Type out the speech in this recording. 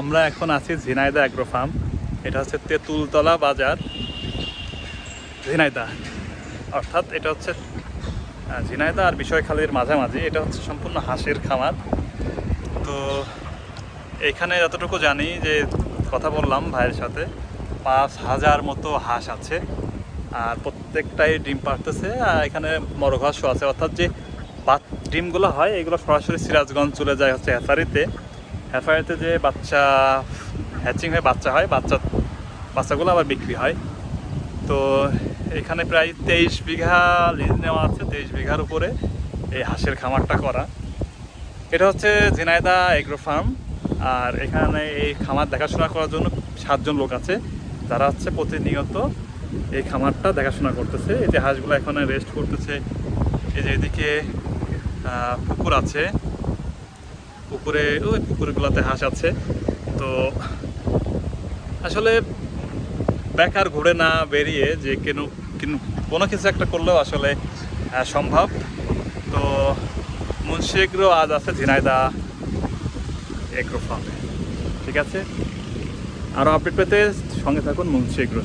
আমরা এখন আছি ঝিনাইদহ অ্যাগ্রো ফার্ম। এটা হচ্ছে তেঁতুলতলা বাজার, ঝিনাইদহ। অর্থাৎ এটা হচ্ছে ঝিনাইদহ আর বিষয়খালীর মাঝামাঝি। এটা হচ্ছে সম্পূর্ণ হাঁসের খামার। তো এখানে যতটুকু জানি, যে কথা বললাম ভাইয়ের সাথে, 5,000 মতো হাঁস আছে, আর প্রত্যেকটাই ডিম পাড়তেছে। আর এখানে মরগ হাঁসও আছে, অর্থাৎ যে ডিমগুলো হয় এগুলো সরাসরি সিরাজগঞ্জ চলে যায় হচ্ছে হ্যাচারিতে। হ্যাচারিতে যে বাচ্চা হ্যাচিং হয়ে বাচ্চা হয়, বাচ্চাগুলো আবার বিক্রি হয়। তো এখানে প্রায় 23 বিঘা লিজ নেওয়া আছে, 23 বিঘার উপরে এই হাঁসের খামারটা করা। এটা হচ্ছে ঝিনাইদহ এগ্রো ফার্ম। আর এখানে এই খামার দেখাশোনা করার জন্য 7 জন লোক আছে, যারা হচ্ছে প্রতিনিয়ত এই খামারটা দেখাশোনা করতেছে। এই যে হাঁসগুলো এখানে রেস্ট করতেছে। এই যে এদিকে পুকুর আছে, ওই পুকুরগুলোতে হাঁস আছে। তো আসলে বেকার ঘুরে না বেরিয়ে যে কোনো কিছু একটা করলেও আসলে সম্ভব। তো মুন্সি এগ্রো আজ আছে ঝিনাইদহ এগ্রো ফার্মে। ঠিক আছে, আরও আপডেট পেতে সঙ্গে থাকুন মুন্সি এগ্রো।